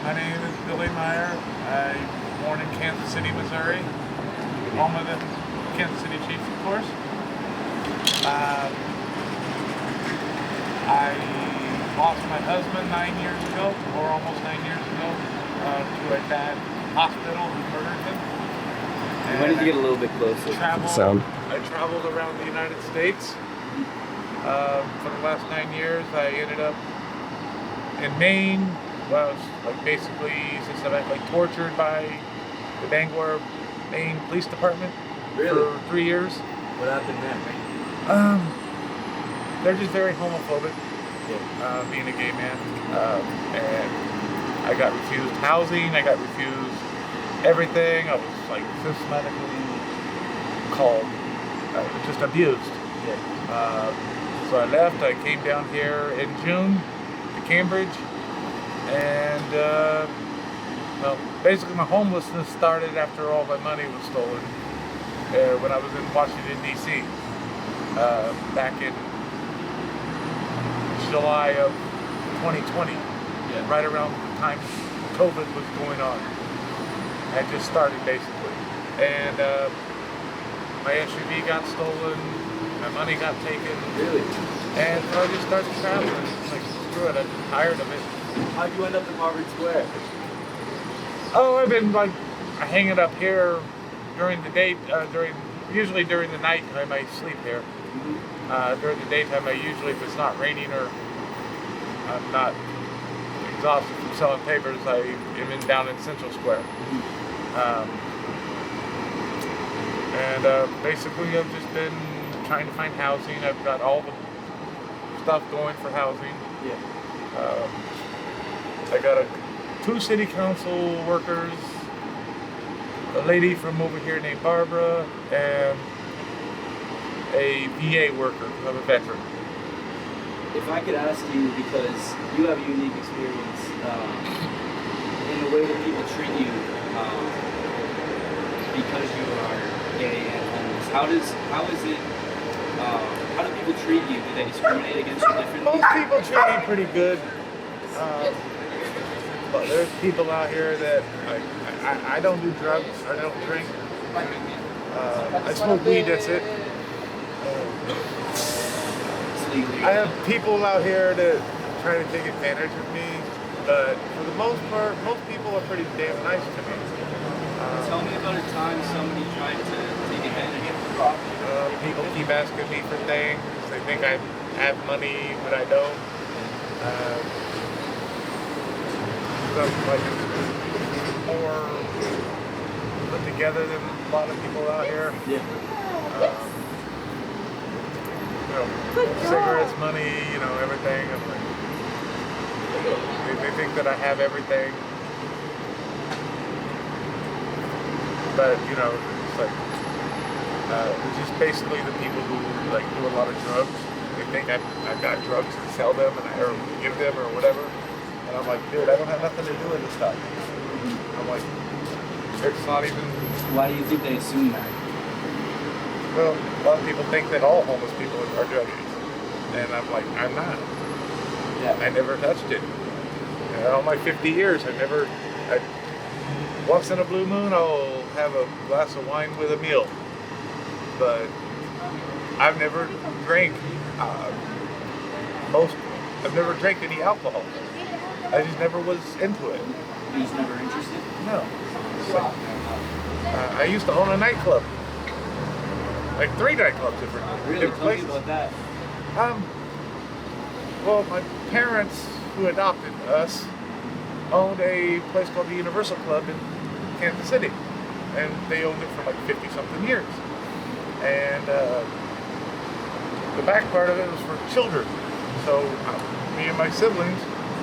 My name is Billy Meyer. I was born in Kansas City, Missouri, home of the Kansas City Chiefs, of course. I lost my husband 9 years ago, or almost 9 years ago, to a bad hospital who murdered him. And why did you get a little bit closer? I traveled around the United States. For the last 9 years, I ended up in Maine. Well, I was basically systematically tortured by the Bangor, Maine Police Department for 3 years. What happened then? They're just very homophobic, being a gay man. And I got refused housing, I got refused everything. I was systematically called, just abused. So I left, I came down here in June to Cambridge. And, basically my homelessness started after all my money was stolen when I was in Washington, D.C. Back in July of 2020, right around the time COVID was going on. I just started basically. And my SUV got stolen, my money got taken. Really? And so I just started traveling. Screw it, I'm tired of it. How'd you end up in Harvard Square? Oh, I've been hanging up here during the day, usually during the night time I sleep here. During the daytime, if it's not raining or I'm not exhausted from selling papers, I am down in Central Square. Basically I've just been trying to find housing. I've got all the stuff going for housing. I got 2 city council workers, a lady from over here named Barbara, and a VA worker. I'm a veteran. If I could ask you, because you have a unique experience in the way that people treat you because you are gay and homeless, how do people treat you? Do they discriminate against you differently? Most people treat me pretty good. But there's people out here that I don't do drugs, I don't drink. I smoke weed, that's it. I have people out here that try to take advantage of me, but for the most part, most people are pretty damn nice to me. Tell me about a time somebody tried to take advantage of you. People keep asking me for things. They think I have money, but I don't. I'm more put together than a lot of people out here. Cigarettes, money, everything. I'm they think that I have everything. But, it's it's just basically the people who do a lot of drugs. They think I've got drugs to sell them or give them or whatever. And I'm like, dude, I don't have nothing to do with this stuff. I'm like, it's not even... Why do you think they assume that? Well, a lot of people think that all homeless people are druggies. And I'm like, I'm not. I never touched it. All my 50 years, once in a blue moon, I'll have a glass of wine with a meal. But I've never drank I've never drank any alcohol. I just never was into it. You was never interested? No. I used to own a nightclub. 3 nightclubs different places. Tell me about that. Well, my parents, who adopted us, owned a place called the Universal Club in Kansas City. And they owned it for 50-something years. And the back part of it was for children. So me and my siblings,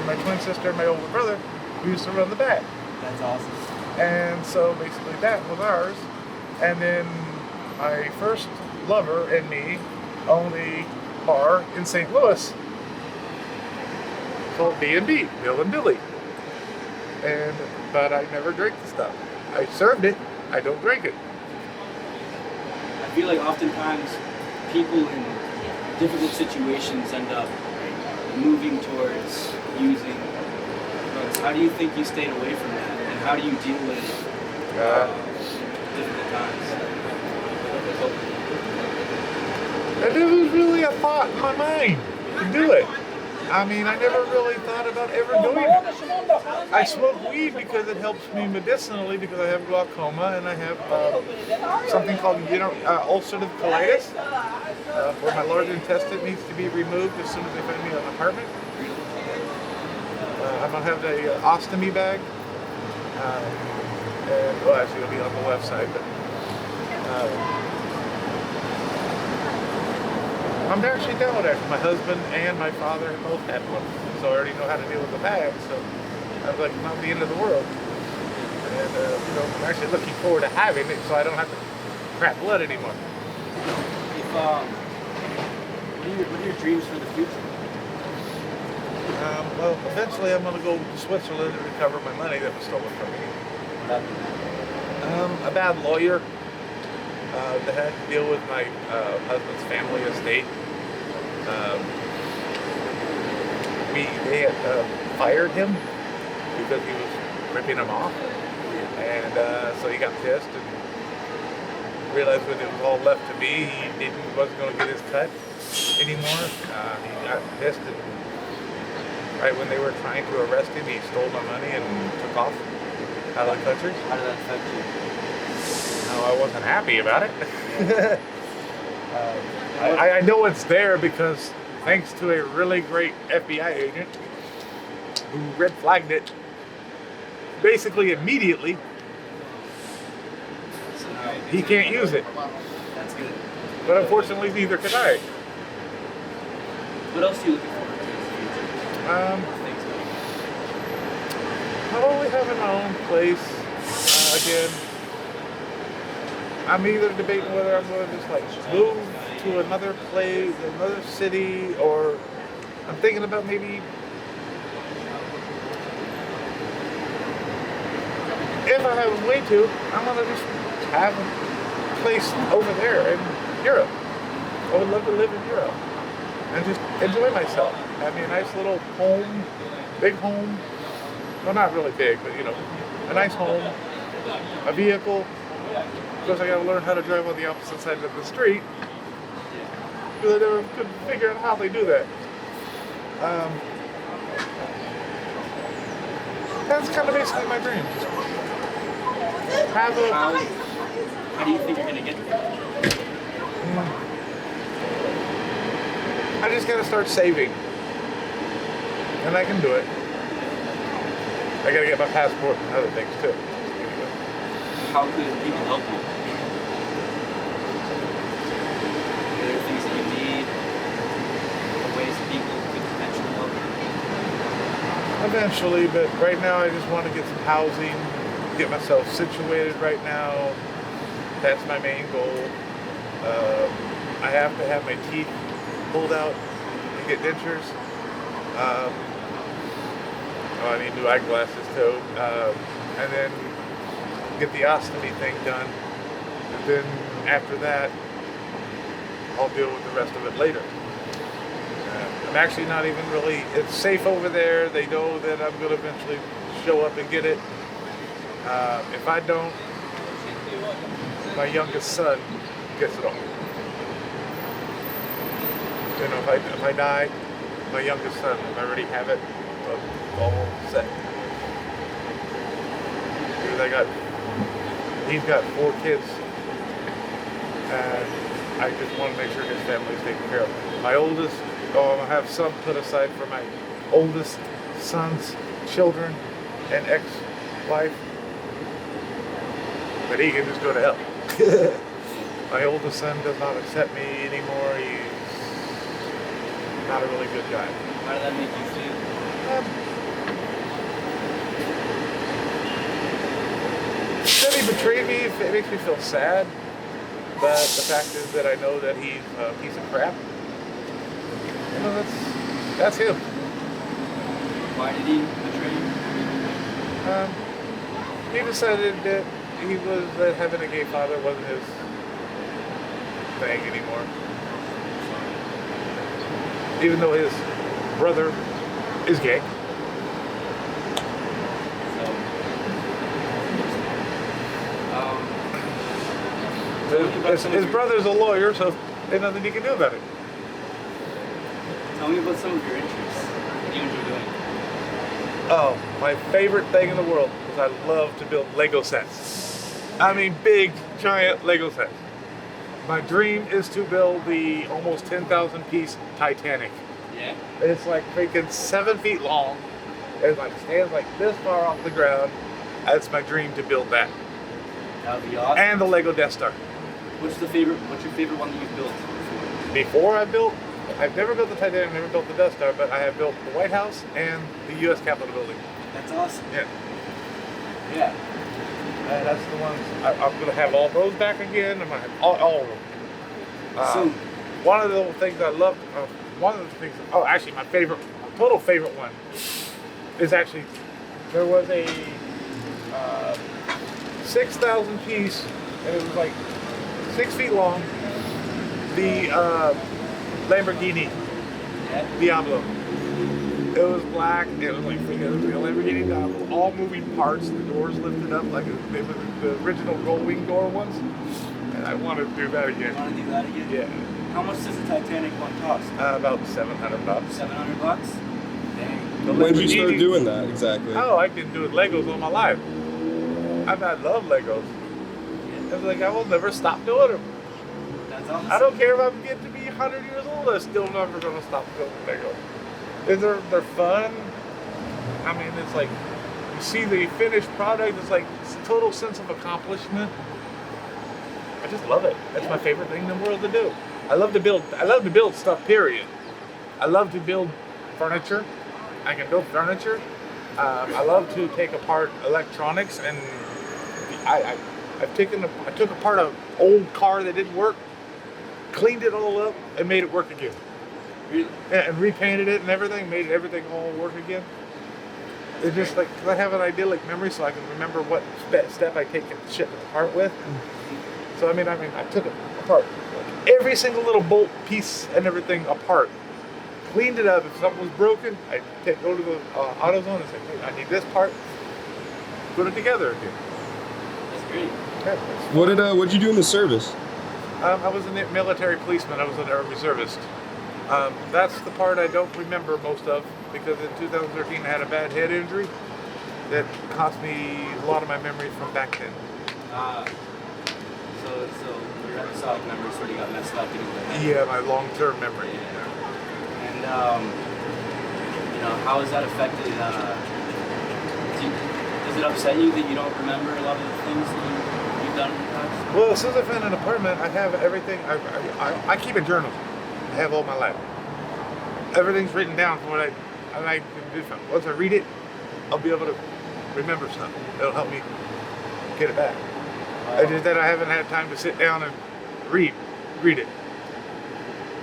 my twin sister and my older brother, we used to run the back. That's awesome. And so basically that was ours. And then my first lover and me owned a bar in St. Louis called B&B, Bill and Billy. But I never drank the stuff. I served it, I don't drink it. I feel like oftentimes people in difficult situations end up moving towards using drugs How do you think you stayed away from that, and how do you deal with difficult times? And it was really a thought in my mind to do it. I mean, I never really thought about ever doing it. I smoke weed because it helps me medicinally because I have glaucoma and I have something called ulcerative colitis, where my large intestine needs to be removed as soon as they find me an apartment. I'm gonna have the ostomy bag, and well, actually it'll be on the left side, but I'm actually down with that. My husband and my father both had one, so I already know how to deal with the bag. So I was like, not the end of the world. And I'm actually looking forward to having it, so I don't have to crap blood anymore. What are your dreams for the future? Well, eventually I'm going to go to Switzerland and recover my money that was stolen from me. A bad lawyer that had to deal with my husband's family estate. They had fired him because he was ripping them off, and so he got pissed and realized when it was all left to me, he wasn't going to get his cut anymore. He got pissed, and right when they were trying to arrest him, he stole my money and took off out of the country. How did that affect you? No, I wasn't happy about it. I know it's there because thanks to a really great FBI agent who red flagged it basically immediately, So now he can't use it. that's good. But unfortunately, neither can I. What else are you looking forward to in the future? Things Probably having my own place again. I'm either debating whether I'm going to just like move to another place, another city, or I'm thinking about maybe if I have a way to, I'm going to just have a place over there in Europe. I would love to live in Europe and just enjoy myself. Have me a nice little home, big home. Well, not really big, but a nice home, a vehicle. Of course, I got to learn how to drive on the opposite side of the street because I never could figure out how they do that. That's kind of basically my dream. Have a. How do you think you're going to get there? I just got to start saving, and I can do it. I got to get my passport and other things too. How could people help you? Are there things that you need? Ways people could eventually help you? Eventually, but right now I just want to get some housing, get myself situated right now. That's my main goal. I have to have my teeth pulled out and get dentures. I need new eyeglasses too. And then get the ostomy thing done. And then after that, I'll deal with the rest of it later. I'm actually not even really, it's safe over there. They know that I'm going to eventually show up and get it. If I don't, my youngest son gets it all. If I die, my youngest son, if I already have it, all set. Because he's got 4 kids, and I just want to make sure his family's taken care of. My oldest, I'm going to have some put aside for my oldest son's children and ex-wife, but he can just go to hell. My oldest son does not accept me anymore. He's not a really good guy. How did that make you feel? That he betrayed me, it makes me feel sad. But the fact is that I know that he's a piece of crap. That's him. Why did he betray you? He decided that that having a gay father wasn't his thing anymore. Even though his brother is gay. Tell me about some of His your- brother's a lawyer, so there's nothing he can do about it. Tell me about some of your interests. What do you enjoy doing? Oh, my favorite thing in the world is I love to build Lego sets. I mean, big, giant Lego sets. My dream is to build the almost 10,000 piece Titanic. Yeah. It's like freaking 7 feet long. It like stands like this far off the ground. That's my dream, to build that. That would be awesome. And the Lego Death Star. What's your favorite one that you've built? Before I've never built the Titanic, never built the Death Star, but I have built the White House and the U.S. Capitol building. That's awesome. Yeah. Yeah. And that's the ones, I'm going to have all those back again. I'm going to have all of them. So, One of the things I love, actually my total favorite one is actually, there was a 6,000 piece, and it was like 6 feet long, the Lamborghini Diablo. It was black, it was like it was a Lamborghini Diablo, all moving parts, the doors lifted up like they were the original gold wing door ones. And I want to do that again. you want to do that again? Yeah. How much does the Titanic one cost? About $700. $700? Dang. When did you start doing that exactly? Oh, I've been doing Legos all my life. I love Legos. I was like, I will never stop doing them. That's awesome. I don't care if I get to be 100 years old, I'm still never going to stop doing Legos. They're fun. I mean, it's like, you see the finished product, it's like a total sense of accomplishment. I just love it. That's my favorite thing in the world to do. I love to build stuff, period. I love to build furniture. I can build furniture. I love to take apart electronics, and I took apart an old car that didn't work, cleaned it all up, and made it work again. Really? Yeah, and repainted it and everything, made everything all work again. It's just like, 'cause I have an idyllic memory, so I can remember what step I take shit apart with. So I took it apart, like every single little bolt piece and everything apart. Cleaned it up. If something was broken, I go to the AutoZone and say, hey, I need this part. Put it together again. That's great. Yeah, What'd you do in the service? I was a military policeman. I was a reservist. That's the part I don't remember most of, because in 2013 I had a bad head injury that cost me a lot of my memories from back then. So your episodic memory sort of got messed up. Yeah, my long-term memory. And how has that affected? Does it upset you that you don't remember a lot of the things that you've done in the past? Well, since I found an apartment, I have everything. I keep a journal. I have all my life. Everything's written down for what I once I read it, I'll be able to remember stuff. It'll help me get it back. It's just that I haven't had time to sit down and read it.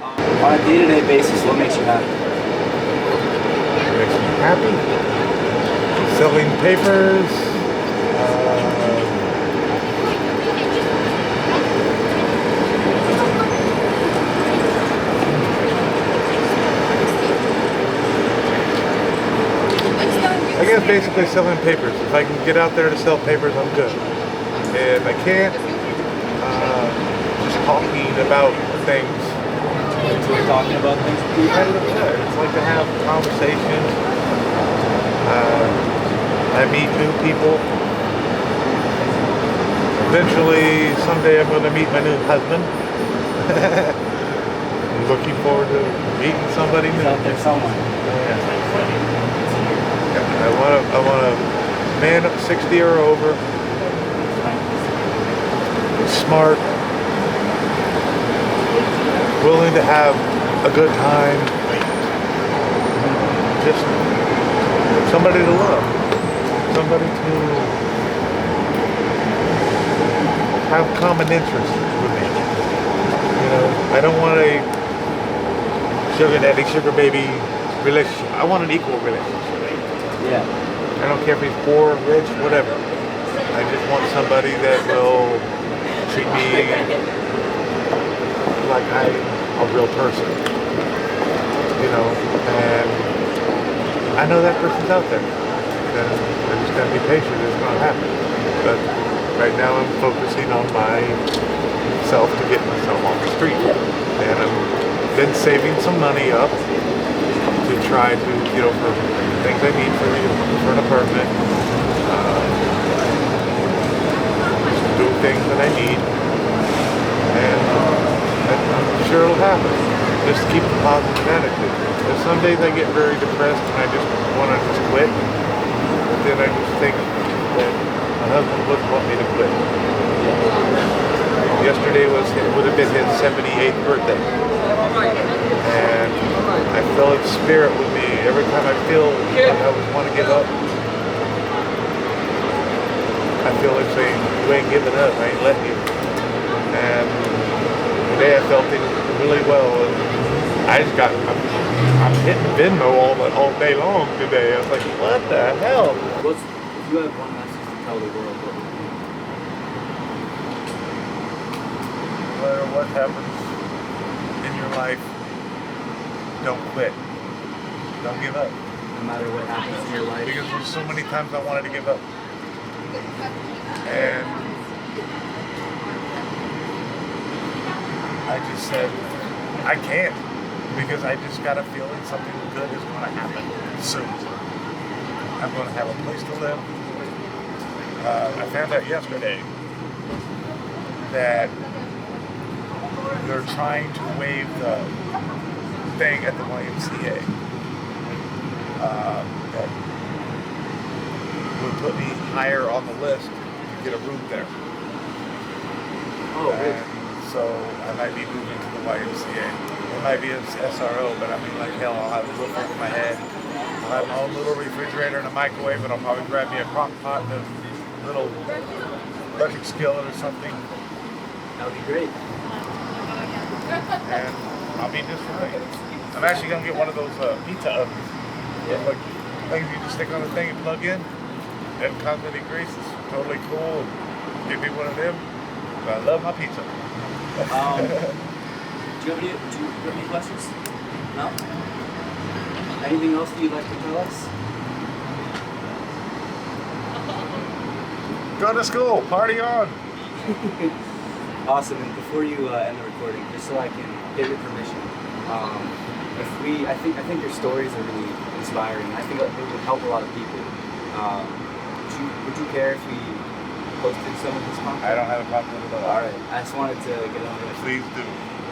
On a day-to-day basis, what makes you happy? It makes me happy. Selling papers. I guess basically selling papers. If I can get out there to sell papers, I'm good. If I can't, just talking about things. Talking about things with people? It's like to have conversations. I meet new people. Eventually, someday I'm going to meet my new husband. I'm looking forward to meeting somebody new. He's out there somewhere. I want a man up 60 or over, smart, willing to have a good time, just somebody to love, somebody to have common interests with me. I don't want a sugar daddy, sugar baby relationship. I want an equal relationship. Yeah. I don't care if he's poor, rich, whatever. I just want somebody that will treat me like I'm a real person. And I know that person's out there. And I just gotta be patient, it's gonna happen. But Right now I'm focusing on myself to get myself off the street. And I've been saving some money up to try to, for things I need for an apartment. Do things that I need. And I'm sure it'll happen. Just keep a positive attitude. There's some days I get very depressed and I just want to just quit. But then I just think that my husband wouldn't want me to quit. Yesterday would have been his 78th birthday. And I feel his spirit with me every time I feel like I want to give up. I feel like saying, you ain't giving up, I ain't letting you. And today I felt it really well. And I'm hitting Venmo all day long today. I was like, what the hell? If you had one message to tell the world, what would it be? No matter what happens in your life, don't quit. Don't give up. No matter what happens in your life. Because there's so many times I wanted to give up. And I just said, I can't. Because I just got a feeling something good is going to happen soon. I'm going to have a place to live. I found out yesterday that they're trying to waive the thing at the YMCA that would put me higher on the list to get a room there. Oh, really? And so I might be moving to the YMCA. It might be an SRO, but I mean, like hell, I'll have a roof over my head. I'll have my own little refrigerator and a microwave, and I'll probably grab me a crock pot and a little electric skillet or something. That would be great. And I'll be just fine. I'm actually gonna get one of those pizza ovens. Yeah. Like things you just stick on the thing and plug in. It comes any grease. It's totally cool. And give me one of them. But I love my pizza. Do you have any questions? No? Anything else that you'd like to tell us? Go to school, party on. Awesome. And before you end the recording, just so I can get your permission, I think your stories are really inspiring. I think it would help a lot of people. Would you care if we posted some of this content? I don't have a problem with it at all. All right. I just wanted to get on this. Please do.